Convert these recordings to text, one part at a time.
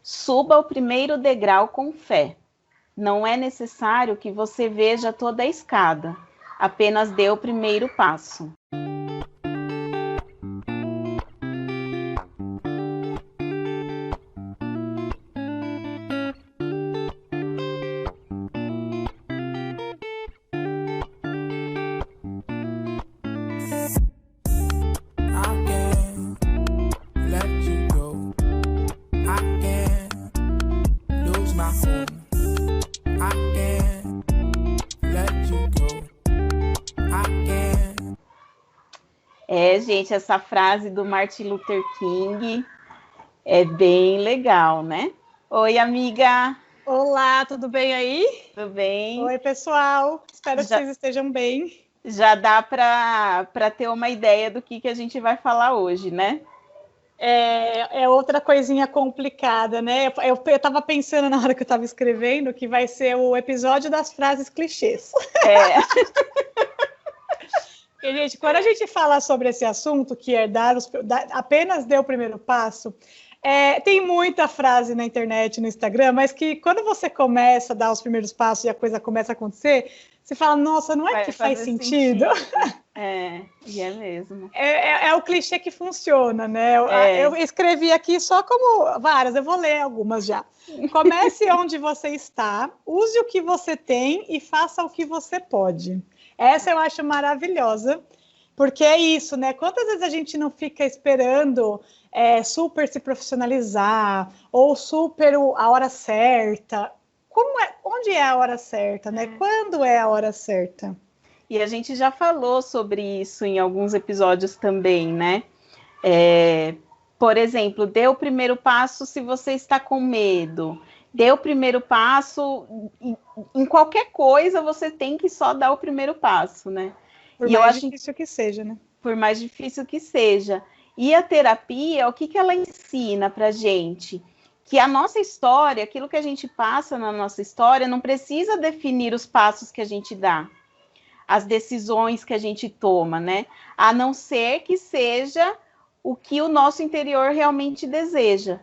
Suba o primeiro degrau com fé. Não é necessário que você veja toda a escada. Apenas dê o primeiro passo. Gente, essa frase do Martin Luther King é bem legal, né? Oi, amiga! Olá, tudo bem aí? Tudo bem? Oi, pessoal! Espero que vocês estejam bem. Já dá para ter uma ideia do que a gente vai falar hoje, né? É outra coisinha complicada, né? Eu estava pensando na hora que eu estava escrevendo que vai ser o episódio das frases clichês. Porque, gente, quando a gente fala sobre esse assunto, que é apenas dê o primeiro passo, tem muita frase na internet, no Instagram, mas que quando você começa a dar os primeiros passos e a coisa começa a acontecer, você fala, nossa, não é que faz sentido? E é mesmo. É o clichê que funciona, né? Eu escrevi aqui só como várias, eu vou ler algumas já. Comece onde você está, use o que você tem e faça o que você pode. Essa eu acho maravilhosa, porque é isso, né? Quantas vezes a gente não fica esperando super se profissionalizar ou super a hora certa? Onde é a hora certa, né? Quando é a hora certa? E a gente já falou sobre isso em alguns episódios também, né? Por exemplo, dê o primeiro passo se você está com medo. Dê o primeiro passo, em qualquer coisa você tem que só dar o primeiro passo, né? Por mais difícil que seja, né? Por mais difícil que seja. E a terapia, o que ela ensina pra gente? Que a nossa história, aquilo que a gente passa na nossa história, não precisa definir os passos que a gente dá, as decisões que a gente toma, né? A não ser que seja o que o nosso interior realmente deseja.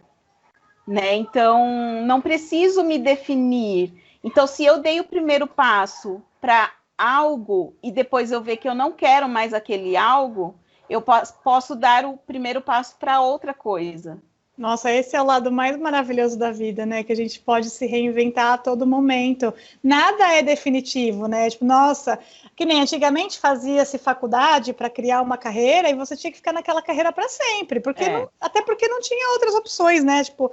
Né? Então, não preciso me definir. Então, se eu dei o primeiro passo para algo e depois eu ver que eu não quero mais aquele algo, eu posso dar o primeiro passo para outra coisa. Nossa, esse é o lado mais maravilhoso da vida, né? Que a gente pode se reinventar a todo momento. Nada é definitivo, né? Tipo, nossa, que nem antigamente fazia-se faculdade para criar uma carreira e você tinha que ficar naquela carreira para sempre, até porque não tinha outras opções, né? Tipo,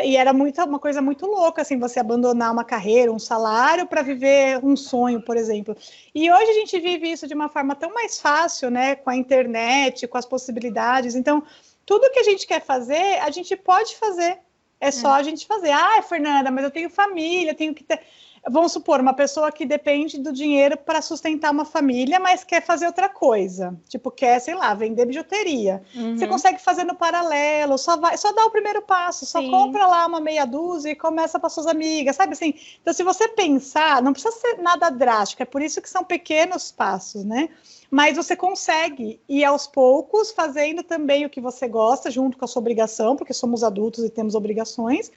e era uma coisa muito louca, assim, você abandonar uma carreira, um salário para viver um sonho, por exemplo. E hoje a gente vive isso de uma forma tão mais fácil, né? Com a internet, com as possibilidades. Então, tudo que a gente quer fazer, a gente pode fazer. É só a gente fazer. Ah, Fernanda, mas eu tenho família, tenho que ter... Vamos supor, uma pessoa que depende do dinheiro para sustentar uma família, mas quer fazer outra coisa. Tipo, quer, sei lá, vender bijuteria. Você consegue fazer no paralelo, só dá o primeiro passo, só compra lá uma meia dúzia e começa para suas amigas, sabe assim? Então, se você pensar, não precisa ser nada drástico, é por isso que são pequenos passos, né? Mas você consegue ir aos poucos, fazendo também o que você gosta, junto com a sua obrigação, porque somos adultos e temos obrigações,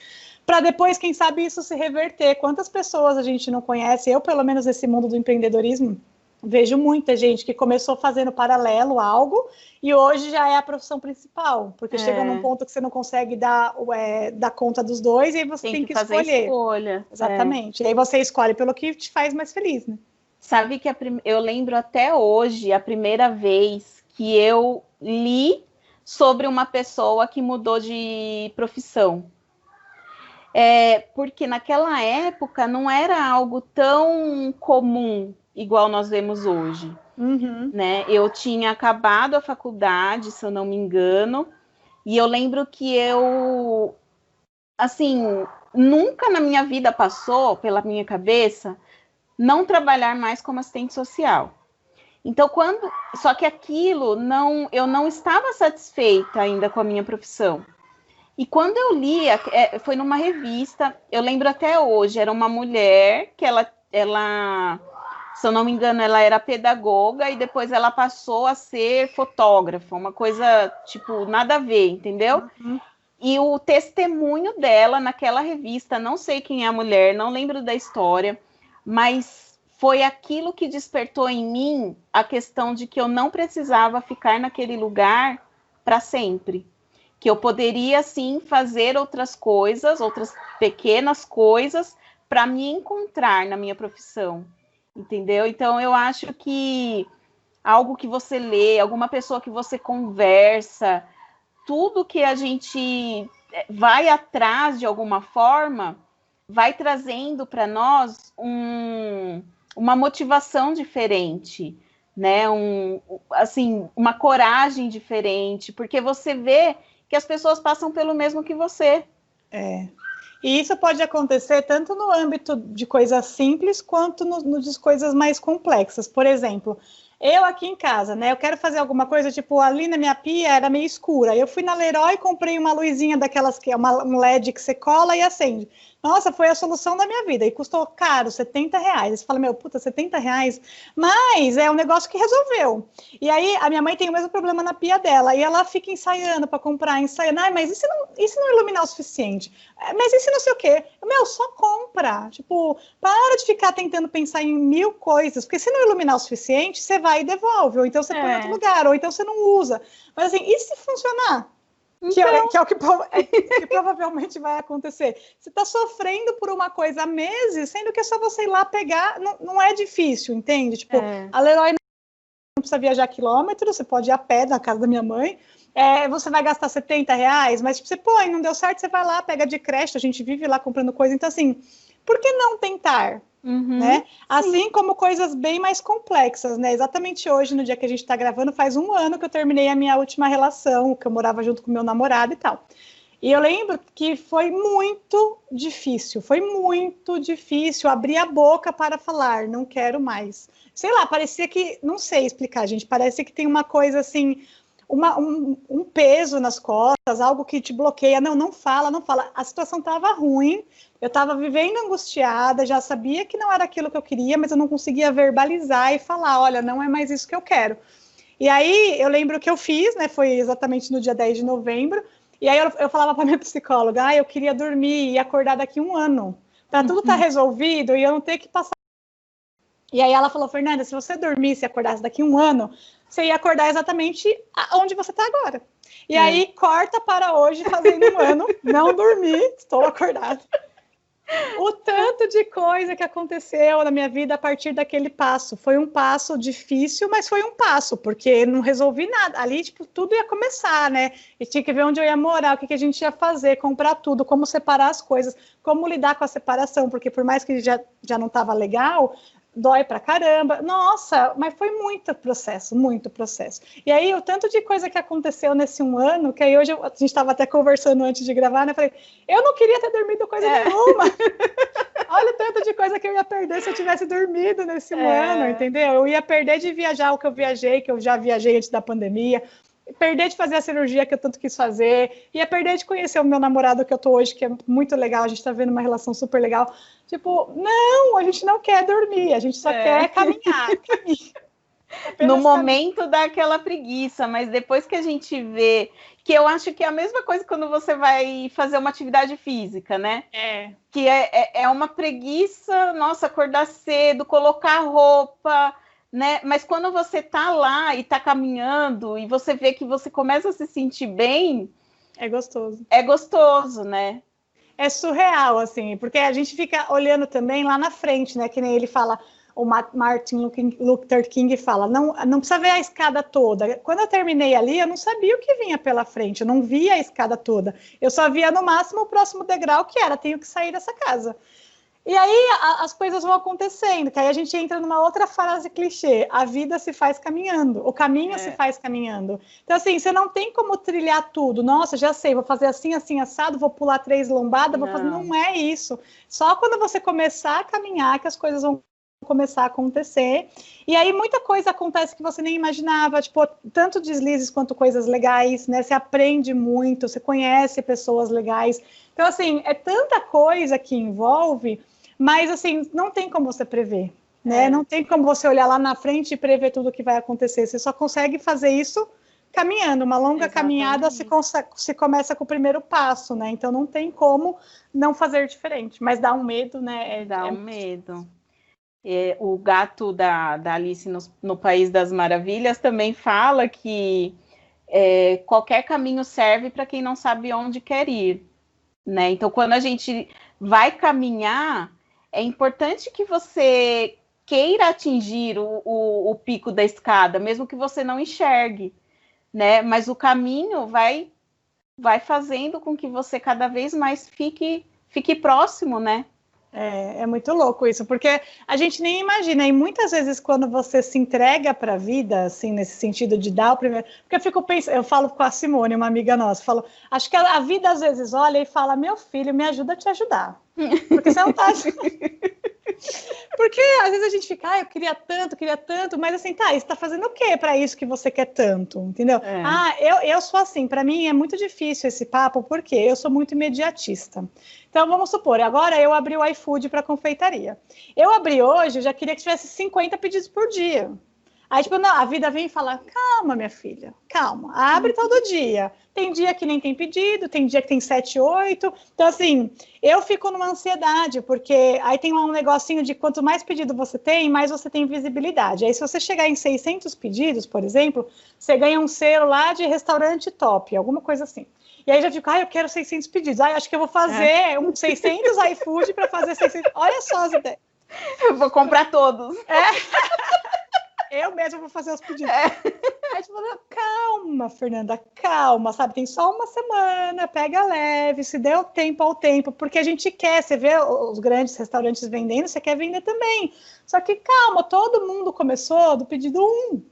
para depois, quem sabe, isso se reverter. Quantas pessoas a gente não conhece? Eu, pelo menos, nesse mundo do empreendedorismo, vejo muita gente que começou fazendo paralelo algo e hoje já é a profissão principal, porque chega num ponto que você não consegue dar conta dos dois e aí você tem que fazer escolher. Escolha. Exatamente. E aí você escolhe pelo que te faz mais feliz, né? Sabe que eu lembro até hoje a primeira vez que eu li sobre uma pessoa que mudou de profissão. Porque naquela época não era algo tão comum igual nós vemos hoje. Né? Eu tinha acabado a faculdade, se eu não me engano, e eu lembro que eu, assim, nunca na minha vida passou pela minha cabeça não trabalhar mais como assistente social. Então, só que aquilo, eu não estava satisfeita ainda com a minha profissão. E quando eu li, foi numa revista, eu lembro até hoje, era uma mulher que ela, se eu não me engano, ela era pedagoga e depois ela passou a ser fotógrafa, uma coisa, tipo, nada a ver, entendeu? E o testemunho dela naquela revista, não sei quem é a mulher, não lembro da história, mas foi aquilo que despertou em mim a questão de que eu não precisava ficar naquele lugar para sempre. Que eu poderia, sim, fazer outras coisas, outras pequenas coisas, para me encontrar na minha profissão, entendeu? Então, eu acho que algo que você lê, alguma pessoa que você conversa, tudo que a gente vai atrás de alguma forma, vai trazendo para nós uma motivação diferente, né? Assim, uma coragem diferente, porque você vê que as pessoas passam pelo mesmo que você. E isso pode acontecer tanto no âmbito de coisas simples, quanto de coisas mais complexas. Por exemplo, eu aqui em casa, né? Eu quero fazer alguma coisa, tipo, ali na minha pia era meio escura. Eu fui na Leroy e comprei uma luzinha daquelas que é um LED que você cola e acende. Nossa, foi a solução da minha vida. E custou caro, R$70. Você fala, meu, puta, R$70? Mas é um negócio que resolveu. E aí, a minha mãe tem o mesmo problema na pia dela. E ela fica ensaiando para comprar, ensaiando. Ai, mas e se não iluminar o suficiente? Mas e se não sei o quê? Meu, só compra. Tipo, para de ficar tentando pensar em 1000 coisas. Porque se não iluminar o suficiente, você vai e devolve. Ou então você põe em outro lugar. Ou então você não usa. Mas assim, e se funcionar? Então... Que é o que provavelmente vai acontecer. Você está sofrendo por uma coisa há meses, sendo que é só você ir lá pegar, não é difícil, entende? Tipo, a Leroy não precisa viajar quilômetros, você pode ir a pé na casa da minha mãe, você vai gastar R$70, mas tipo, você põe, não deu certo, você vai lá, pega de crédito, a gente vive lá comprando coisa, então assim, por que não tentar? Né? Assim como coisas bem mais complexas, né? Exatamente hoje, no dia que a gente está gravando, faz 1 ano que eu terminei a minha última relação, que eu morava junto com meu namorado e tal. E eu lembro que foi muito difícil abrir a boca para falar, não quero mais. Sei lá, parecia que, não sei explicar, gente, parece que tem uma coisa assim, um peso nas costas, algo que te bloqueia, não fala. A situação estava ruim, eu estava vivendo angustiada, já sabia que não era aquilo que eu queria, mas eu não conseguia verbalizar e falar, olha, não é mais isso que eu quero. E aí, eu lembro que eu fiz, né, foi exatamente no dia 10 de novembro, e aí eu falava para minha psicóloga, eu queria dormir e acordar daqui 1 ano, para tudo estar resolvido e eu não ter que passar. E aí ela falou, Fernanda, se você dormisse e acordasse daqui 1 ano, você ia acordar exatamente onde você está agora. E aí, corta para hoje, fazendo 1 ano, não dormi, estou acordada. O tanto de coisa que aconteceu na minha vida a partir daquele passo. Foi um passo difícil, mas foi um passo, porque não resolvi nada. Ali, tipo, tudo ia começar, né? E tinha que ver onde eu ia morar, o que a gente ia fazer, comprar tudo, como separar as coisas, como lidar com a separação, porque por mais que já não estava legal, dói pra caramba. Nossa, mas foi muito processo. E aí, o tanto de coisa que aconteceu nesse 1 ano, que aí hoje a gente estava até conversando antes de gravar, né? Eu falei, eu não queria ter dormido coisa nenhuma. Olha o tanto de coisa que eu ia perder se eu tivesse dormido nesse 1 ano, entendeu? Eu ia perder de viajar o que eu já viajei antes da pandemia, perder de fazer a cirurgia que eu tanto quis fazer, ia perder de conhecer o meu namorado que eu tô hoje, que é muito legal, a gente tá vendo uma relação super legal. Tipo, não, a gente não quer dormir, a gente só quer caminhar. No momento dá aquela preguiça, mas depois que a gente vê, que eu acho que é a mesma coisa quando você vai fazer uma atividade física, né? Que é uma preguiça, nossa, acordar cedo, colocar roupa, né? Mas quando você tá lá e tá caminhando e você vê que você começa a se sentir bem, é gostoso. É gostoso, né? É surreal, assim, porque a gente fica olhando também lá na frente, né? Que nem ele fala, o Martin Luther King fala, não precisa ver a escada toda. Quando eu terminei ali, eu não sabia o que vinha pela frente, eu não via a escada toda. Eu só via no máximo o próximo degrau, que era, tenho que sair dessa casa. E aí as coisas vão acontecendo, que aí a gente entra numa outra frase clichê, a vida se faz caminhando, o caminho se faz caminhando. Então assim, você não tem como trilhar tudo, nossa, já sei, vou fazer assim, assim, assado, vou pular 3 lombadas, não é isso. Só quando você começar a caminhar que as coisas vão começar a acontecer, e aí muita coisa acontece que você nem imaginava, tipo, tanto deslizes quanto coisas legais, né, você aprende muito, você conhece pessoas legais, então assim, é tanta coisa que envolve, mas assim, não tem como você prever, né, não tem como você olhar lá na frente e prever tudo o que vai acontecer, você só consegue fazer isso caminhando, uma longa caminhada se começa com o primeiro passo, né? Então não tem como não fazer diferente, mas dá um medo, né? Dá um medo. O gato da Alice no País das Maravilhas também fala que qualquer caminho serve para quem não sabe onde quer ir, né? Então, quando a gente vai caminhar, é importante que você queira atingir o pico da escada, mesmo que você não enxergue, né? Mas o caminho vai fazendo com que você cada vez mais fique próximo, né? É muito louco isso, porque a gente nem imagina, e muitas vezes quando você se entrega para a vida, assim, nesse sentido de dar o primeiro... Porque eu fico pensando, eu falo com a Simone, uma amiga nossa, falo, acho que a vida às vezes olha e fala, meu filho, me ajuda a te ajudar, porque você não tá... Porque às vezes a gente fica, eu queria tanto, mas assim, tá, você tá fazendo o quê para isso que você quer tanto, entendeu? Eu sou assim, para mim é muito difícil esse papo, porque eu sou muito imediatista. Então, vamos supor, agora eu abri o iFood para confeitaria. Eu abri hoje, eu já queria que tivesse 50 pedidos por dia. Aí, tipo, não, a vida vem e fala, calma, minha filha, calma, abre todo dia. Tem dia que nem tem pedido, tem dia que tem 7, 8. Então, assim, eu fico numa ansiedade, porque aí tem lá um negocinho de quanto mais pedido você tem, mais você tem visibilidade. Aí, se você chegar em 600 pedidos, por exemplo, você ganha um selo lá de restaurante top, alguma coisa assim. E aí já fico, eu quero 600 pedidos. Acho que eu vou fazer uns 600 iFood para fazer 600. Olha só as ideias. Eu vou comprar todos. Eu mesma vou fazer os pedidos. Aí tu fala, calma, Fernanda, calma, sabe? Tem só uma semana, pega leve, se der o tempo ao tempo, porque a gente quer, você vê os grandes restaurantes vendendo, você quer vender também. Só que calma, todo mundo começou do pedido 1.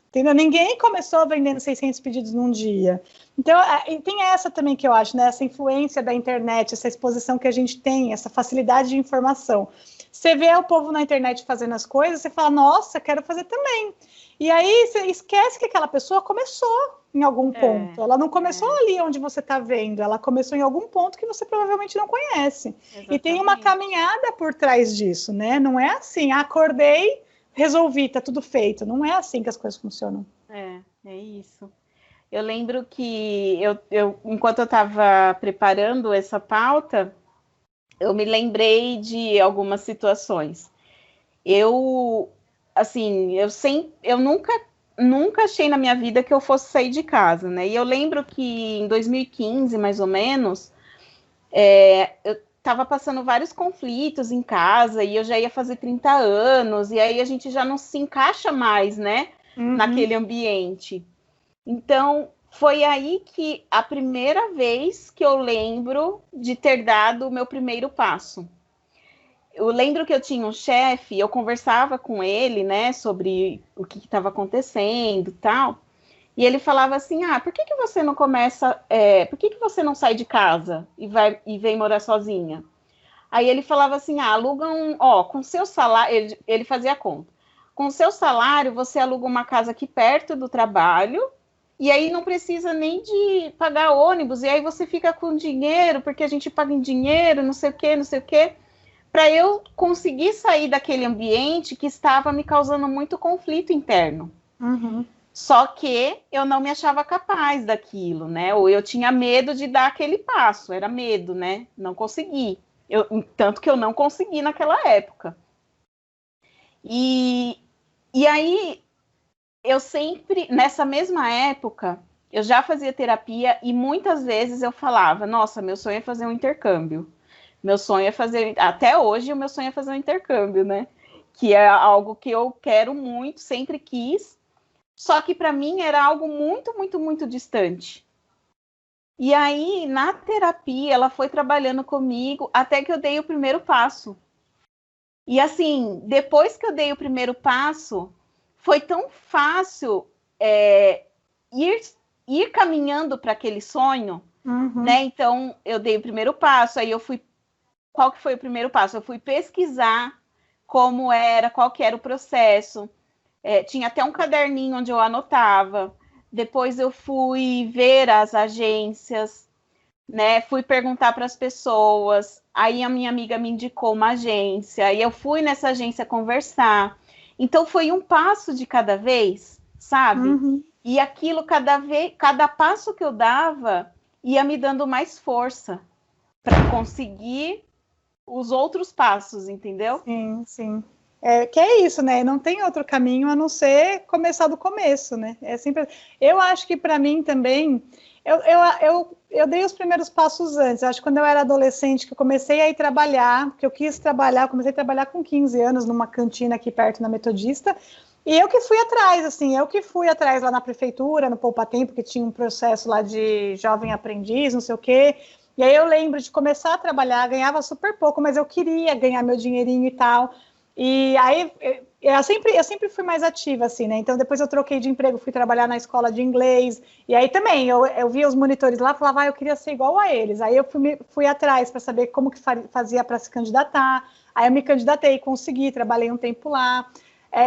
Entendeu? Ninguém começou vendendo 600 pedidos num dia. Então, tem essa também que eu acho, né? Essa influência da internet, essa exposição que a gente tem, essa facilidade de informação. Você vê o povo na internet fazendo as coisas, você fala, nossa, quero fazer também. E aí você esquece que aquela pessoa começou em algum ponto. Ela não começou ali onde você está vendo, ela começou em algum ponto que você provavelmente não conhece. Exatamente. E tem uma caminhada por trás disso, né? Não é assim, acordei, resolvi, tá tudo feito. Não é assim que as coisas funcionam. É isso. Eu lembro que enquanto eu estava preparando essa pauta, eu me lembrei de algumas situações. Eu nunca achei na minha vida que eu fosse sair de casa, né? E eu lembro que em 2015, mais ou menos, eu estava passando vários conflitos em casa e eu já ia fazer 30 anos, e aí a gente já não se encaixa mais, né? Naquele ambiente. Então, foi aí que a primeira vez que eu lembro de ter dado o meu primeiro passo. Eu lembro que eu tinha um chefe, eu conversava com ele, né, sobre o que estava acontecendo e tal, e ele falava assim, por que você não começa, por que você não sai de casa e vem morar sozinha? Aí ele falava assim, aluga com seu salário, ele fazia a conta, com seu salário você aluga uma casa aqui perto do trabalho, e aí não precisa nem de pagar ônibus, e aí você fica com dinheiro, porque a gente paga em dinheiro, não sei o quê, para eu conseguir sair daquele ambiente que estava me causando muito conflito interno. Só que eu não me achava capaz daquilo, né? Ou eu tinha medo de dar aquele passo, era medo, né? Não consegui. Tanto que eu não consegui naquela época. E aí, eu sempre, nessa mesma época, eu já fazia terapia e muitas vezes eu falava, nossa, meu sonho é fazer um intercâmbio. Meu sonho é fazer, até hoje, o meu sonho é fazer um intercâmbio, né? Que é algo que eu quero muito, sempre quis, só que para mim era algo muito, muito, muito distante. E aí, na terapia, ela foi trabalhando comigo até que eu dei o primeiro passo. E assim, depois que eu dei o primeiro passo, foi tão fácil ir caminhando para aquele sonho, né? Então, eu dei o primeiro passo, aí eu fui... Qual que foi o primeiro passo? Eu fui pesquisar como era, qual que era o processo. Tinha até um caderninho onde eu anotava. Depois eu fui ver as agências, né? Fui perguntar para as pessoas. Aí a minha amiga me indicou uma agência. Aí eu fui nessa agência conversar. Então foi um passo de cada vez, sabe? E aquilo, cada passo que eu dava, ia me dando mais força para conseguir os outros passos, entendeu? Sim, sim. Que é isso, né? Não tem outro caminho a não ser começar do começo, né? É sempre. Eu acho que para mim também, eu dei os primeiros passos antes. Acho que quando eu era adolescente, que eu comecei a ir trabalhar, que eu quis trabalhar, comecei a trabalhar com 15 anos numa cantina aqui perto na Metodista. E eu que fui atrás, assim, eu que fui atrás lá na prefeitura, no Poupa Tempo, que tinha um processo lá de jovem aprendiz, não sei o quê. E aí eu lembro de começar a trabalhar, ganhava super pouco, mas eu queria ganhar meu dinheirinho e tal. E aí eu sempre fui mais ativa, assim, né? Então depois eu troquei de emprego, fui trabalhar na escola de inglês. E aí também eu via os monitores lá, falava, eu queria ser igual a eles. Aí eu fui atrás para saber como que fazia para se candidatar. Aí eu me candidatei, consegui, trabalhei um tempo lá.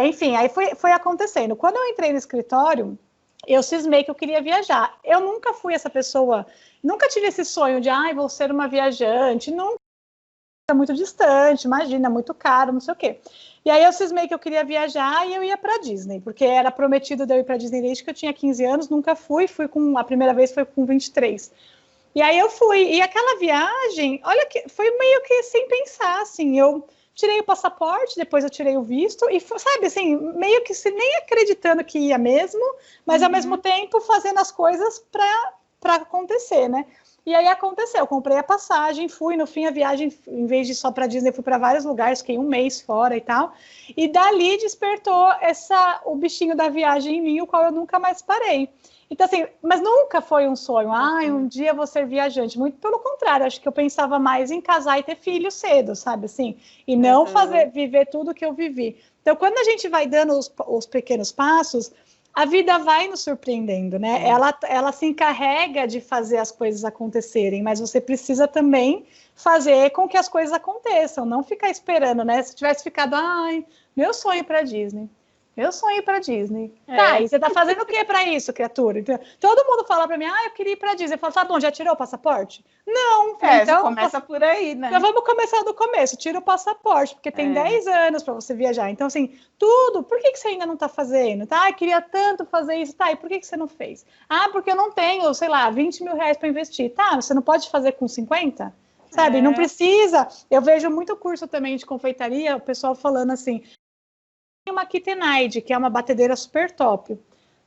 Enfim, aí foi acontecendo. Quando eu entrei no escritório, eu cismei que eu queria viajar. Eu nunca fui essa pessoa, nunca tive esse sonho de, vou ser uma viajante, nunca, muito distante, imagina, muito caro, não sei o quê. E aí eu cismei que eu queria viajar e eu ia para Disney, porque era prometido de eu ir para Disney desde que eu tinha 15 anos, nunca fui a primeira vez foi com 23. E aí eu fui, e aquela viagem, olha que foi meio que sem pensar, assim, eu tirei o passaporte, depois eu tirei o visto, e sabe, assim, meio que nem acreditando que ia mesmo, mas ao mesmo tempo fazendo as coisas para acontecer, né? E aí aconteceu, eu comprei a passagem, fui, no fim a viagem, em vez de só para Disney, fui para vários lugares, fiquei um mês fora e tal, e dali despertou o bichinho da viagem em mim, o qual eu nunca mais parei. Então, assim, mas nunca foi um sonho, um dia eu vou ser viajante. Muito pelo contrário, acho que eu pensava mais em casar e ter filho cedo, sabe, assim, e não viver tudo que eu vivi. Então, quando a gente vai dando os pequenos passos, a vida vai nos surpreendendo, né? Ela se encarrega de fazer as coisas acontecerem, mas você precisa também fazer com que as coisas aconteçam, não ficar esperando, né? Se tivesse ficado, meu sonho para Disney. Meu sonho para Disney. Tá, e você tá fazendo o que para isso, criatura? Então, todo mundo fala para mim, eu queria ir para Disney. Eu falo, tá bom, já tirou o passaporte? Não. Então começa por aí, né? Então vamos começar do começo. Tira o passaporte, porque tem 10 anos para você viajar. Então, assim, tudo. Por que você ainda não tá fazendo? Tá, queria tanto fazer isso. Tá, e por que você não fez? Porque eu não tenho, sei lá, 20 mil reais para investir. Tá, você não pode fazer com 50? Sabe, não precisa. Eu vejo muito curso também de confeitaria, o pessoal falando assim, uma KitchenAid, que é uma batedeira super top.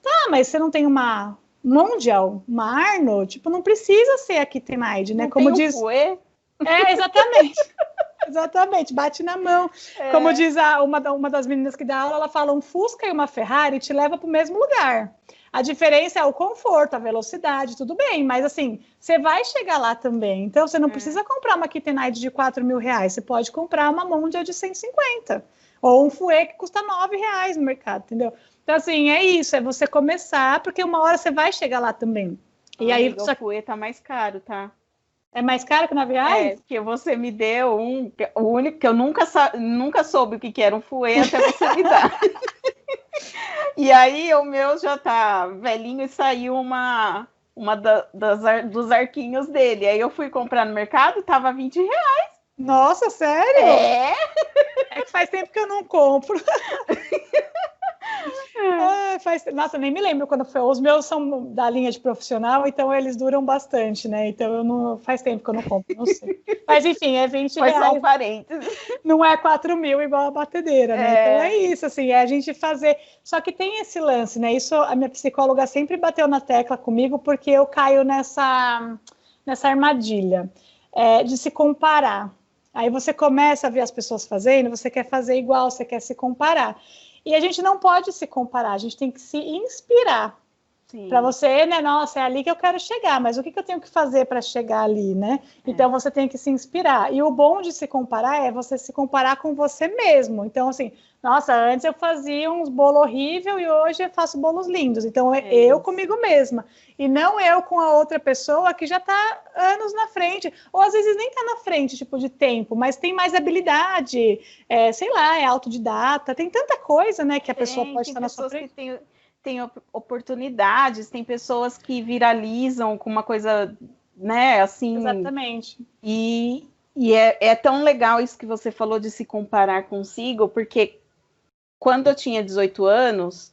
Tá, mas você não tem uma Mondial, uma Arno? Tipo, não precisa ser a KitchenAid, né? Não como tem diz. Fouet? Exatamente. Exatamente, bate na mão. Como diz uma das meninas que dá aula, ela fala, um Fusca e uma Ferrari te leva para o mesmo lugar. A diferença é o conforto, a velocidade, tudo bem, mas assim, você vai chegar lá também. Então, você não precisa comprar uma KitchenAid de 4 mil reais, você pode comprar uma Mondial de 150. Ou um Fouet que custa 9 reais no mercado, entendeu? Então, assim, é isso, é você começar, porque uma hora você vai chegar lá também. E aí, o Fouet tá mais caro, tá? É mais caro que 9 reais? Porque você me deu o único que eu nunca soube o que era um Fouet até você me dar. E aí, o meu já tá velhinho e saiu dos arquinhos dele. Aí eu fui comprar no mercado, tava 20 reais. Nossa, sério? É que faz tempo que eu não compro. Nossa, nem me lembro quando foi. Os meus são da linha de profissional, então eles duram bastante, né? Então eu não faz tempo que eu não compro, não sei. Mas enfim, é 20 reais. Foi só um parênteses. Não é 4 mil igual a batedeira, né? Então é isso, assim, é a gente fazer. Só que tem esse lance, né? Isso a minha psicóloga sempre bateu na tecla comigo, porque eu caio nessa armadilha de se comparar. Aí você começa a ver as pessoas fazendo, você quer fazer igual, você quer se comparar. E a gente não pode se comparar, a gente tem que se inspirar. Para você, né? Nossa, é ali que eu quero chegar, mas o que eu tenho que fazer para chegar ali, né? Então você tem que se inspirar. E o bom de se comparar é você se comparar com você mesmo. Então, assim, nossa, antes eu fazia uns bolos horríveis e hoje eu faço bolos lindos. Então, eu comigo mesma. E não eu com a outra pessoa que já está anos na frente. Ou às vezes nem está na frente, tipo, de tempo, mas tem mais habilidade, sei lá, é autodidata. Tem tanta coisa, né, que a pessoa pode estar na sua frente. Tem oportunidades, tem pessoas que viralizam com uma coisa, né, assim... Exatamente. E é tão legal isso que você falou de se comparar consigo, porque quando eu tinha 18 anos,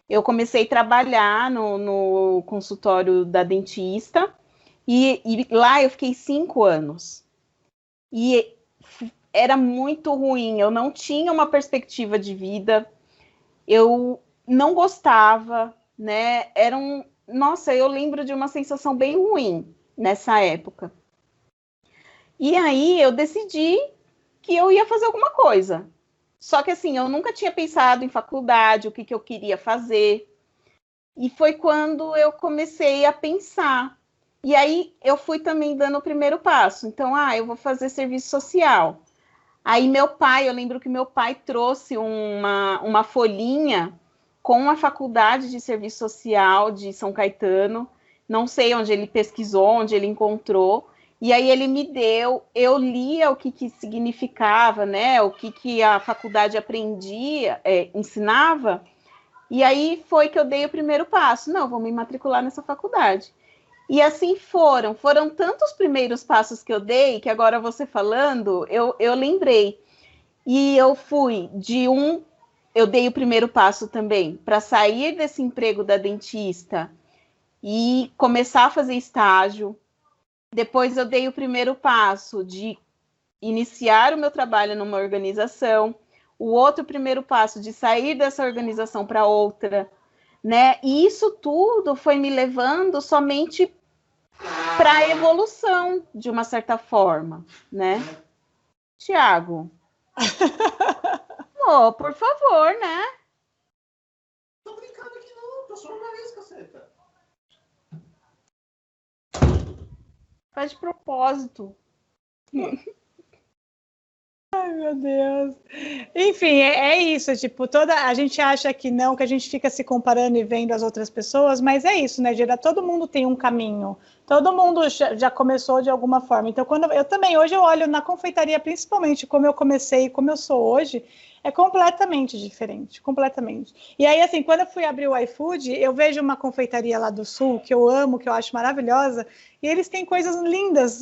eu comecei a trabalhar no consultório da dentista, e lá eu fiquei 5 anos. E era muito ruim, eu não tinha uma perspectiva de vida, eu não gostava, né? Nossa, eu lembro de uma sensação bem ruim nessa época. E aí eu decidi que eu ia fazer alguma coisa. Só que assim, eu nunca tinha pensado em faculdade, o que eu queria fazer. E foi quando eu comecei a pensar. E aí eu fui também dando o primeiro passo. Então, eu vou fazer serviço social. Aí meu pai, eu lembro que meu pai trouxe uma folhinha com a Faculdade de Serviço Social de São Caetano. Não sei onde ele pesquisou, onde ele encontrou. E aí ele me deu, eu lia o que significava, né? O que a faculdade aprendia, ensinava. E aí foi que eu dei o primeiro passo. Não, vou me matricular nessa faculdade. E assim foram tantos primeiros passos que eu dei, que agora você falando, eu lembrei. E eu fui eu dei o primeiro passo também, para sair desse emprego da dentista e começar a fazer estágio. Depois eu dei o primeiro passo de iniciar o meu trabalho numa organização. O outro primeiro passo de sair dessa organização para outra, né? E isso tudo foi me levando somente para a evolução, de uma certa forma, né? Tiago. Oh, por favor, né? Tô brincando aqui não, tô só uma vez, caceta. Faz de propósito. Ai, meu Deus. Enfim, é isso, tipo, a gente acha que não, que a gente fica se comparando e vendo as outras pessoas, mas é isso, né, Gira? Todo mundo tem um caminho, todo mundo já começou de alguma forma. Então, quando eu também, hoje eu olho na confeitaria, principalmente como eu comecei e como eu sou hoje, é completamente diferente, completamente. E aí, assim, quando eu fui abrir o iFood, eu vejo uma confeitaria lá do Sul, que eu amo, que eu acho maravilhosa, e eles têm coisas lindas,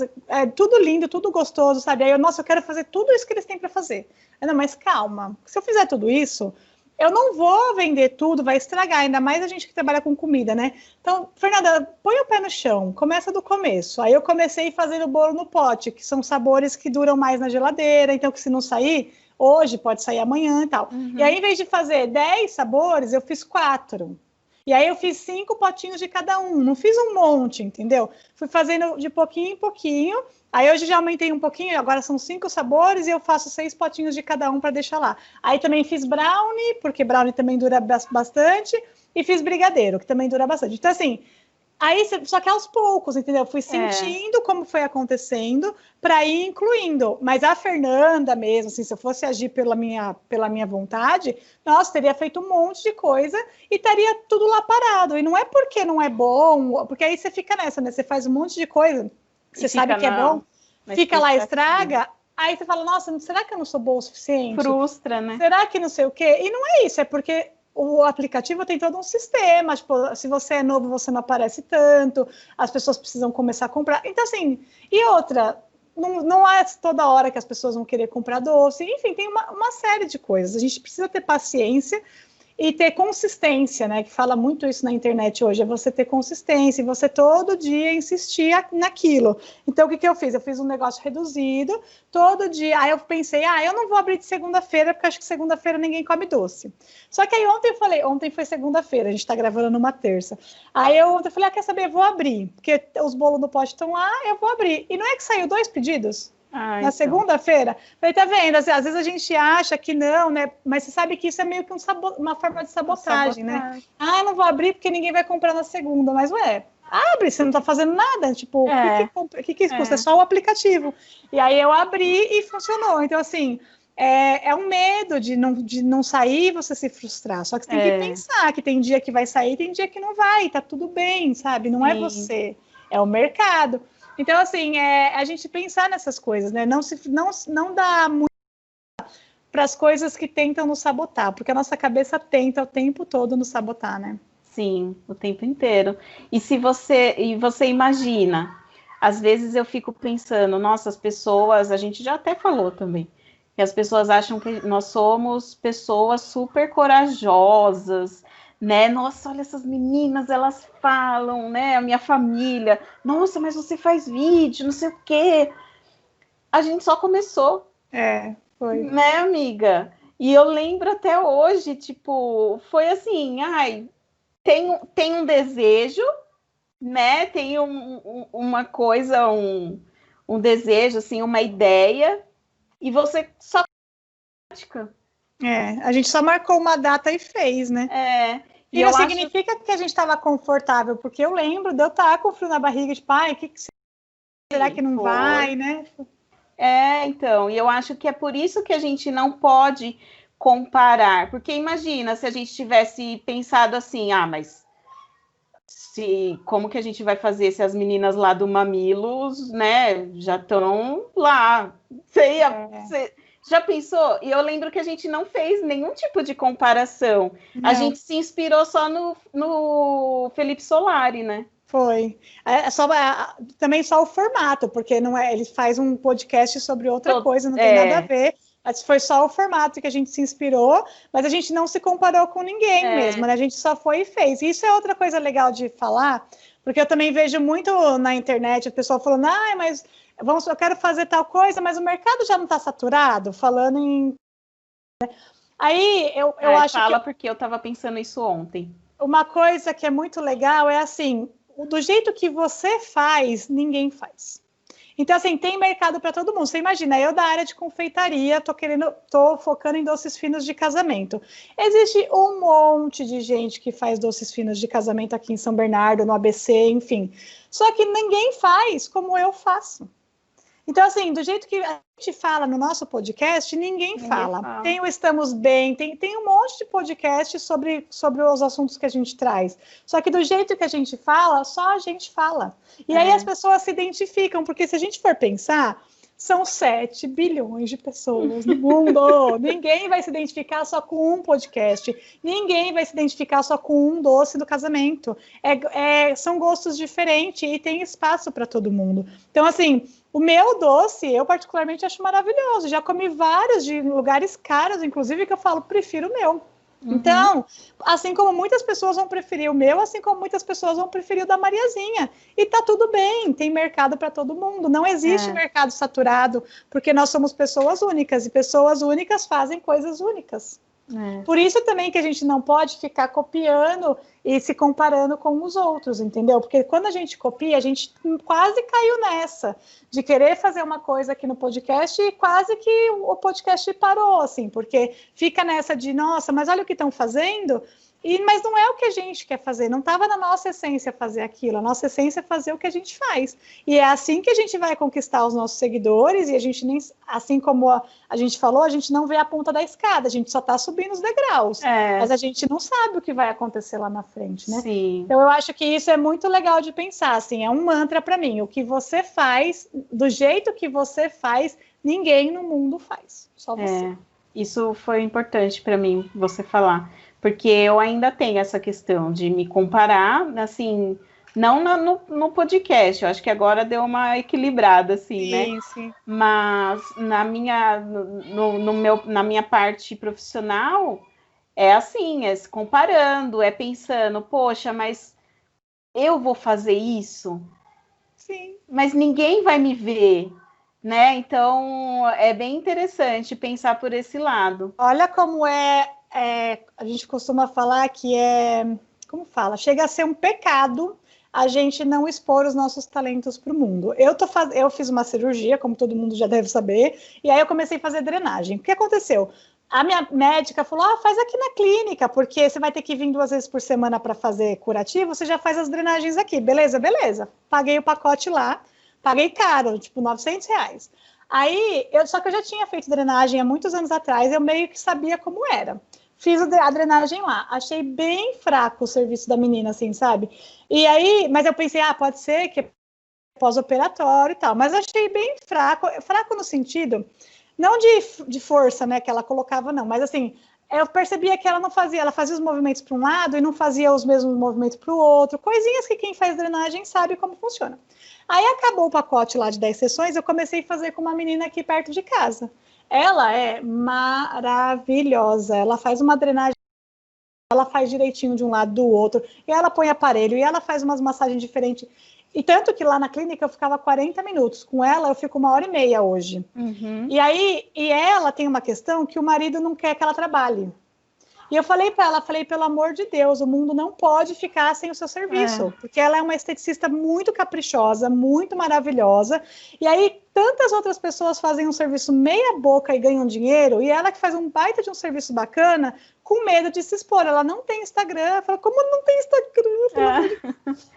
tudo lindo, tudo gostoso, sabe? Aí eu quero fazer tudo isso que eles têm para fazer. Não, mas calma, se eu fizer tudo isso, eu não vou vender tudo, vai estragar, ainda mais a gente que trabalha com comida, né? Então, Fernanda, põe o pé no chão, começa do começo. Aí eu comecei fazendo bolo no pote, que são sabores que duram mais na geladeira, então que se não sair, hoje pode sair amanhã e tal. Uhum. E aí, em vez de fazer 10 sabores, eu fiz 4. E aí eu fiz 5 potinhos de cada um, não fiz um monte, entendeu? Fui fazendo de pouquinho em pouquinho. Aí hoje já aumentei um pouquinho, agora são 5 sabores e eu faço 6 potinhos de cada um para deixar lá. Aí também fiz brownie, porque brownie também dura bastante, e fiz brigadeiro, que também dura bastante. Então, assim, aí só que aos poucos, entendeu? Fui sentindo como foi acontecendo para ir incluindo. Mas a Fernanda mesmo, assim, se eu fosse agir pela minha vontade, nossa, teria feito um monte de coisa e estaria tudo lá parado. E não é porque não é bom, porque aí você fica nessa, né? Você faz um monte de coisa, você sabe que é bom, fica lá, estraga, aí você fala, nossa, será que eu não sou boa o suficiente? Frustra, né? Será que não sei o quê? E não é isso, é porque o aplicativo tem todo um sistema, tipo, se você é novo, você não aparece tanto, as pessoas precisam começar a comprar. Então, assim, e outra, não é toda hora que as pessoas vão querer comprar doce, enfim, tem uma série de coisas. A gente precisa ter paciência e ter consistência, né? Que fala muito isso na internet hoje, é você ter consistência e você todo dia insistir naquilo. Então, o que eu fiz? Eu fiz um negócio reduzido, todo dia. Aí eu pensei, eu não vou abrir de segunda-feira, porque acho que segunda-feira ninguém come doce. Só que aí ontem foi segunda-feira, a gente tá gravando numa terça. Aí ontem eu falei, quer saber? Eu vou abrir, porque os bolos do pote estão lá, eu vou abrir. E não é que saiu 2 pedidos? Na então. Segunda-feira, falei, tá vendo? Assim, às vezes a gente acha que não, né? Mas você sabe que isso é meio que uma forma de sabotagem, né? Não vou abrir porque ninguém vai comprar na segunda, mas abre, você não tá fazendo nada, tipo, o que custa? É só o aplicativo. E aí eu abri e funcionou. Então, assim, é um medo de não sair, você se frustrar. Só que você tem que pensar que tem dia que vai sair, tem dia que não vai, tá tudo bem, sabe? Não é você, é o mercado. Então, assim, a gente pensar nessas coisas, né? Não dá muito para as coisas que tentam nos sabotar, porque a nossa cabeça tenta o tempo todo nos sabotar, né? Sim, o tempo inteiro. E você imagina, às vezes eu fico pensando, nossa, as pessoas, a gente já até falou também, que as pessoas acham que nós somos pessoas super corajosas, né? Nossa, olha essas meninas, elas falam, né? A minha família, nossa, mas você faz vídeo, não sei o quê. A gente só começou. Foi. Né, amiga? E eu lembro até hoje, tipo, foi assim, ai, tem um desejo, né? Tem uma coisa, um desejo, assim, uma ideia, e você só pratica. A gente só marcou uma data e fez, né? E não significa que a gente estava confortável, porque eu lembro de eu estar com frio na barriga, tipo, pai, que será que não vai, né? Então, e eu acho que é por isso que a gente não pode comparar, porque imagina se a gente tivesse pensado assim, mas como que a gente vai fazer se as meninas lá do Mamilos, né, já estão lá? Você já pensou? E eu lembro que a gente não fez nenhum tipo de comparação. Não. A gente se inspirou só no Felipe Solari, né? Foi. Também só o formato, porque não é, ele faz um podcast sobre outra coisa, não tem nada a ver. Mas foi só o formato que a gente se inspirou, mas a gente não se comparou com ninguém mesmo, né? A gente só foi e fez. E isso é outra coisa legal de falar, porque eu também vejo muito na internet o pessoal falando, mas eu quero fazer tal coisa, mas o mercado já não está saturado, falando em... Aí eu acho fala porque eu estava pensando isso ontem. Uma coisa que é muito legal é assim, do jeito que você faz, ninguém faz. Então, assim, tem mercado para todo mundo. Você imagina, eu da área de confeitaria, tô focando em doces finos de casamento. Existe um monte de gente que faz doces finos de casamento aqui em São Bernardo, no ABC, enfim. Só que ninguém faz como eu faço. Então, assim, do jeito que a gente fala no nosso podcast, ninguém fala. Tem o Estamos Bem, tem um monte de podcast sobre os assuntos que a gente traz. Só que do jeito que a gente fala, só a gente fala. E aí as pessoas se identificam, porque se a gente for pensar, são 7 bilhões de pessoas no mundo. Ninguém vai se identificar só com um podcast. Ninguém vai se identificar só com um doce do casamento. São gostos diferentes e tem espaço para todo mundo. Então, assim... O meu doce, eu particularmente acho maravilhoso. Já comi vários de lugares caros, inclusive, que eu falo, prefiro o meu. Uhum. Então, assim como muitas pessoas vão preferir o meu, assim como muitas pessoas vão preferir o da Mariazinha. E tá tudo bem, tem mercado para todo mundo. Não existe mercado saturado, porque nós somos pessoas únicas, e pessoas únicas fazem coisas únicas. Por isso também que a gente não pode ficar copiando e se comparando com os outros, entendeu? Porque quando a gente copia, a gente quase caiu nessa de querer fazer uma coisa aqui no podcast e quase que o podcast parou, assim, porque fica nessa de, nossa, mas olha o que estão fazendo... Mas não é o que a gente quer fazer, não estava na nossa essência fazer aquilo, a nossa essência é fazer o que a gente faz. E é assim que a gente vai conquistar os nossos seguidores, e a gente nem, assim como a gente falou, a gente não vê a ponta da escada, a gente só está subindo os degraus, mas a gente não sabe o que vai acontecer lá na frente, né? Sim. Então eu acho que isso é muito legal de pensar, assim, é um mantra para mim, o que você faz, do jeito que você faz, ninguém no mundo faz, só você. Isso foi importante para mim, você falar. Porque eu ainda tenho essa questão de me comparar, assim, não no podcast, eu acho que agora deu uma equilibrada, assim, né? Sim. Mas na minha parte profissional, é assim, é se comparando, é pensando, poxa, mas eu vou fazer isso? Sim. Mas ninguém vai me ver, né? Então, é bem interessante pensar por esse lado. Olha como a gente costuma falar que como fala? Chega a ser um pecado a gente não expor os nossos talentos para o mundo. Eu fiz uma cirurgia, como todo mundo já deve saber, e aí eu comecei a fazer drenagem. O que aconteceu? A minha médica falou, faz aqui na clínica, porque você vai ter que vir 2 vezes por semana para fazer curativo, você já faz as drenagens aqui. Beleza? Paguei o pacote lá, paguei caro, tipo R$900. Aí, só que eu já tinha feito drenagem há muitos anos atrás, eu meio que sabia como era. Fiz a drenagem lá, achei bem fraco o serviço da menina, assim, sabe? E aí, mas eu pensei, pode ser que é pós-operatório e tal, mas achei bem fraco no sentido, não de força, né, que ela colocava, não, mas assim, eu percebia que ela fazia os movimentos para um lado e não fazia os mesmos movimentos para o outro, coisinhas que quem faz drenagem sabe como funciona. Aí acabou o pacote lá de 10 sessões, eu comecei a fazer com uma menina aqui perto de casa. Ela é maravilhosa, ela faz uma drenagem ela faz direitinho de um lado do outro, e ela põe aparelho, e ela faz umas massagens diferentes. E tanto que lá na clínica eu ficava 40 minutos. Com ela eu fico 1h30 hoje. E aí, ela tem uma questão que o marido não quer que ela trabalhe. E eu falei para ela, pelo amor de Deus, o mundo não pode ficar sem o seu serviço. Porque ela é uma esteticista muito caprichosa, muito maravilhosa. E aí, tantas outras pessoas fazem um serviço meia boca e ganham dinheiro. E ela que faz um baita de um serviço bacana, com medo de se expor. Ela não tem Instagram. Fala, como não tem Instagram?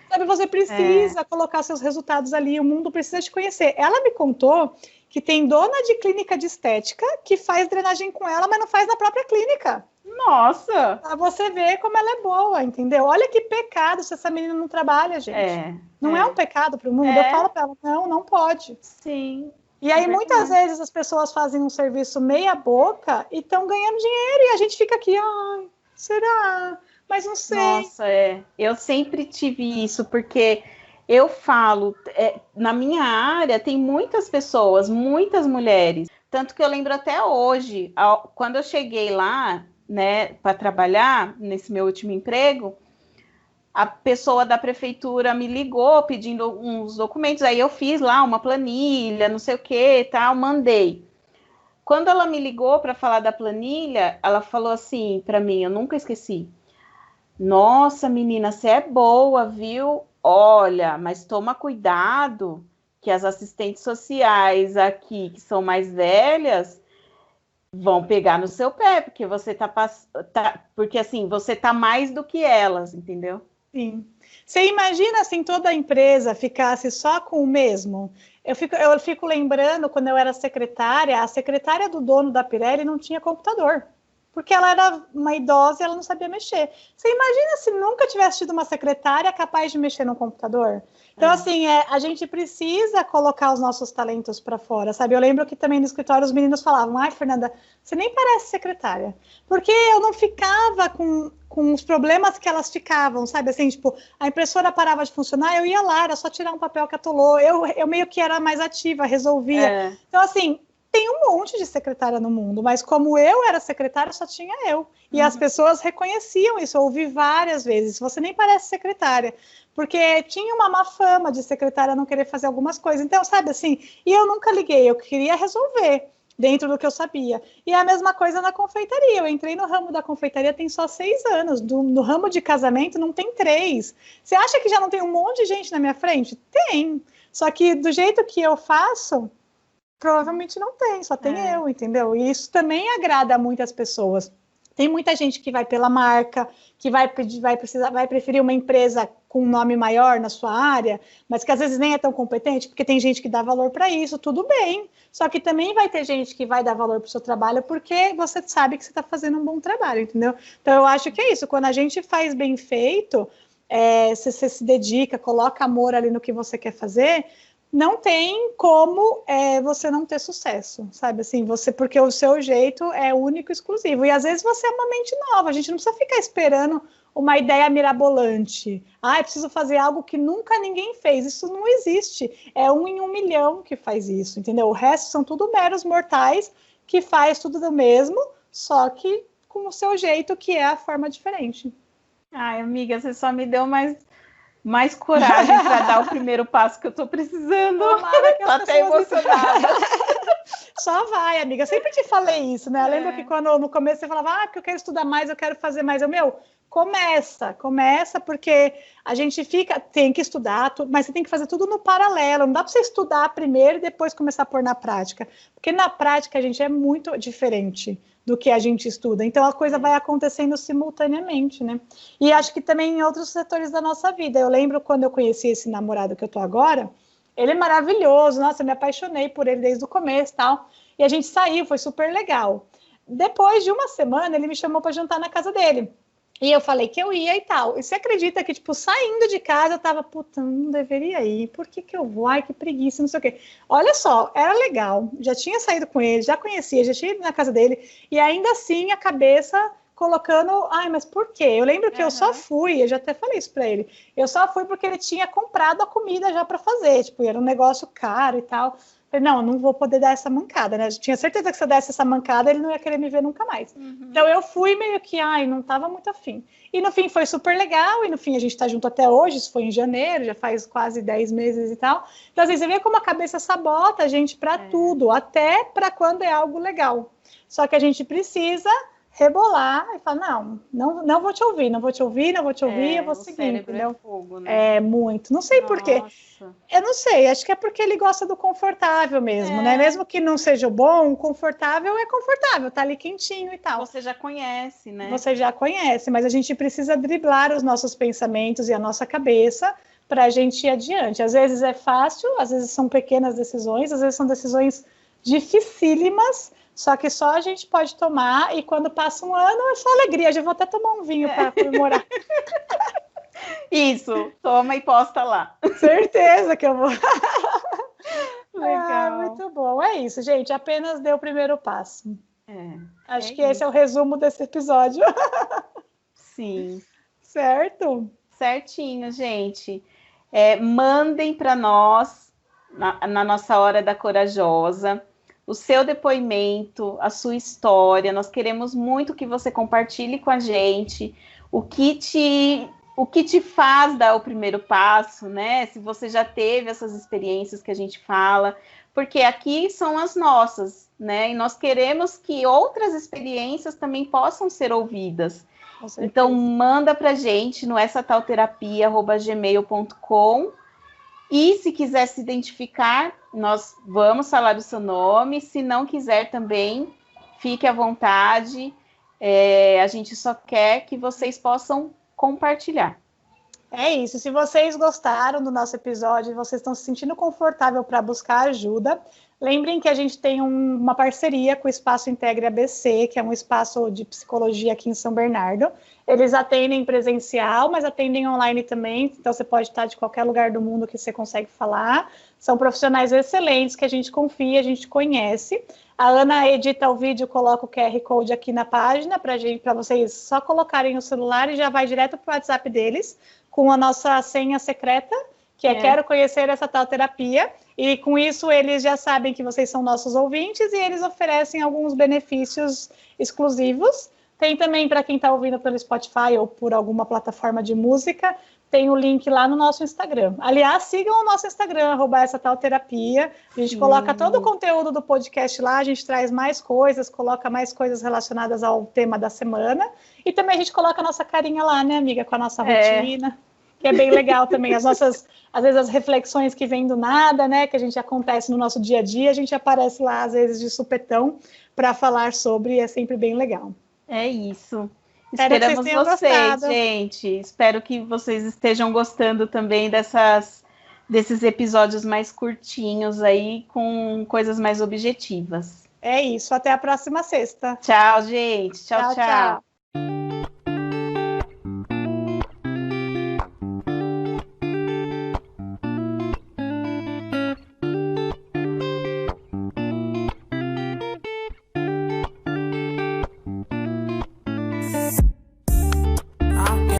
Sabe, você precisa colocar seus resultados ali. O mundo precisa te conhecer. Ela me contou que tem dona de clínica de estética que faz drenagem com ela, mas não faz na própria clínica. Nossa! Pra você ver como ela é boa, entendeu? Olha que pecado se essa menina não trabalha, gente. Não é um pecado para o mundo. Eu falo para ela, não pode. Sim. E aí, muitas vezes, as pessoas fazem um serviço meia boca e estão ganhando dinheiro. E a gente fica aqui, ai, será? Mas não sei. Nossa, eu sempre tive isso, porque eu falo, na minha área tem muitas pessoas, muitas mulheres. Tanto que eu lembro até hoje, quando eu cheguei lá, né, para trabalhar nesse meu último emprego, a pessoa da prefeitura me ligou pedindo uns documentos, aí eu fiz lá uma planilha, não sei o que, tal, mandei. Quando ela me ligou para falar da planilha, ela falou assim para mim, eu nunca esqueci: nossa, menina, você é boa, viu? Olha, mas toma cuidado que as assistentes sociais aqui, que são mais velhas, vão pegar no seu pé, porque você porque assim, você tá mais do que elas, entendeu? Sim. Você imagina se toda a empresa ficasse só com o mesmo? Eu fico lembrando, quando eu era secretária, a secretária do dono da Pirelli não tinha computador, porque ela era uma idosa e ela não sabia mexer. Você imagina se nunca tivesse tido uma secretária capaz de mexer no computador? Então, assim, a gente precisa colocar os nossos talentos para fora, sabe? Eu lembro que também no escritório os meninos falavam: ai, Fernanda, você nem parece secretária. Porque eu não ficava com os problemas que elas ficavam, sabe? Assim, tipo, a impressora parava de funcionar, eu ia lá, era só tirar um papel que atolou. Eu meio que era mais ativa, resolvia. Então, assim, tem um monte de secretária no mundo, mas como eu era secretária, só tinha eu. E as pessoas reconheciam isso, eu ouvi várias vezes: você nem parece secretária. Porque tinha uma má fama de secretária não querer fazer algumas coisas. Então, sabe assim, e eu nunca liguei, eu queria resolver dentro do que eu sabia. E a mesma coisa na confeitaria. Eu entrei no ramo da confeitaria tem só 6 anos. No ramo de casamento não tem 3. Você acha que já não tem um monte de gente na minha frente? Tem. Só que do jeito que eu faço, provavelmente não tem, só tem eu, entendeu? E isso também agrada a muitas pessoas. Tem muita gente que vai pela marca, que vai preferir uma empresa com um nome maior na sua área, mas que às vezes nem é tão competente, porque tem gente que dá valor para isso, tudo bem. Só que também vai ter gente que vai dar valor para o seu trabalho porque você sabe que você está fazendo um bom trabalho, entendeu? Então eu acho que é isso, quando a gente faz bem feito, se você se dedica, coloca amor ali no que você quer fazer, não tem como você não ter sucesso, sabe? Assim, porque o seu jeito é único e exclusivo. E às vezes você é uma mente nova, a gente não precisa ficar esperando uma ideia mirabolante. Ah, eu preciso fazer algo que nunca ninguém fez. Isso não existe. É 1 em 1 milhão que faz isso, entendeu? O resto são tudo meros mortais que faz tudo do mesmo, só que com o seu jeito, que é a forma diferente. Ai, amiga, você só me deu mais coragem para dar o primeiro passo que eu tô precisando. Tomara que tô até emocionada. Só vai, amiga. Eu sempre te falei isso, né? Eu lembro que quando no começo você falava, porque eu quero estudar mais, eu quero fazer mais. Começa, porque a gente tem que estudar, mas você tem que fazer tudo no paralelo. Não dá para você estudar primeiro e depois começar a pôr na prática. Porque na prática a gente é muito diferente do que a gente estuda. Então a coisa vai acontecendo simultaneamente, né? E acho que também em outros setores da nossa vida. Eu lembro quando eu conheci esse namorado que eu tô agora, ele é maravilhoso, nossa, eu me apaixonei por ele desde o começo e tal. E a gente saiu, foi super legal. Depois de uma semana, ele me chamou para jantar na casa dele. E eu falei que eu ia e tal. E você acredita que, tipo, saindo de casa, eu tava, puta, não deveria ir. Por que eu vou? Ai, que preguiça, não sei o quê. Olha só, era legal. Já tinha saído com ele, já conhecia, já tinha ido na casa dele. E ainda assim, a cabeça colocando, ai, mas por quê? Eu lembro que eu só fui, eu já até falei isso pra ele. Eu só fui porque ele tinha comprado a comida já pra fazer. Tipo, era um negócio caro e tal. Falei, não vou poder dar essa mancada, né? Eu tinha certeza que se eu desse essa mancada, ele não ia querer me ver nunca mais. Então eu fui meio que, não estava muito afim. E no fim foi super legal, e no fim a gente está junto até hoje, isso foi em janeiro, já faz quase 10 meses e tal. Então assim, você vê como a cabeça sabota a gente para tudo, até para quando é algo legal. Só que a gente precisa rebolar e falar, não vou te ouvir, eu vou seguir, eu vou seguir, entendeu? É fogo, né? É muito, não sei por quê. Eu não sei, acho que é porque ele gosta do confortável mesmo, né? Mesmo que não seja bom, confortável é confortável, tá ali quentinho e tal. Você já conhece, né? Você já conhece, mas a gente precisa driblar os nossos pensamentos e a nossa cabeça para a gente ir adiante. Às vezes é fácil, às vezes são pequenas decisões, às vezes são decisões dificílimas, só que só a gente pode tomar, e quando passa um ano é só alegria. Já vou até tomar um vinho para comemorar. Isso, toma e posta lá. Certeza que eu vou. Legal. Muito bom. É isso, gente. Apenas dê o primeiro passo. Acho que isso. esse é o resumo desse episódio. Sim. Certo? Certinho, gente. Mandem para nós, na nossa Hora da Corajosa, o seu depoimento, a sua história. Nós queremos muito que você compartilhe com a gente o que te faz dar o primeiro passo, né? Se você já teve essas experiências que a gente fala, porque aqui são as nossas, né? E nós queremos que outras experiências também possam ser ouvidas. Então, manda pra gente no essatalterapia@gmail.com. E se quiser se identificar, nós vamos falar o seu nome. Se não quiser também, fique à vontade. A gente só quer que vocês possam compartilhar. É isso. Se vocês gostaram do nosso episódio, vocês estão se sentindo confortável para buscar ajuda, lembrem que a gente tem uma parceria com o Espaço Integre ABC, que é um espaço de psicologia aqui em São Bernardo. Eles atendem presencial, mas atendem online também, então você pode estar de qualquer lugar do mundo que você consegue falar. São profissionais excelentes que a gente confia, a gente conhece. A Ana edita o vídeo, coloca o QR Code aqui na página para vocês só colocarem o celular e já vai direto para o WhatsApp deles, com a nossa senha secreta, que é Quero Conhecer Essa Tal Terapia. E com isso eles já sabem que vocês são nossos ouvintes e eles oferecem alguns benefícios exclusivos. Tem também, para quem está ouvindo pelo Spotify ou por alguma plataforma de música, tem o link lá no nosso Instagram. Aliás, sigam o nosso Instagram, @essatalterapia. A gente coloca todo o conteúdo do podcast lá, a gente traz mais coisas, coloca mais coisas relacionadas ao tema da semana. E também a gente coloca a nossa carinha lá, né, amiga, com a nossa rotina, que é bem legal também. As nossas, às vezes, as reflexões que vêm do nada, né, que a gente acontece no nosso dia a dia, a gente aparece lá, às vezes, de supetão, para falar sobre, e é sempre bem legal. É isso. Esperamos vocês, gente. Espero que vocês estejam gostando também desses episódios mais curtinhos aí, com coisas mais objetivas. É isso. Até a próxima sexta. Tchau, gente. Tchau.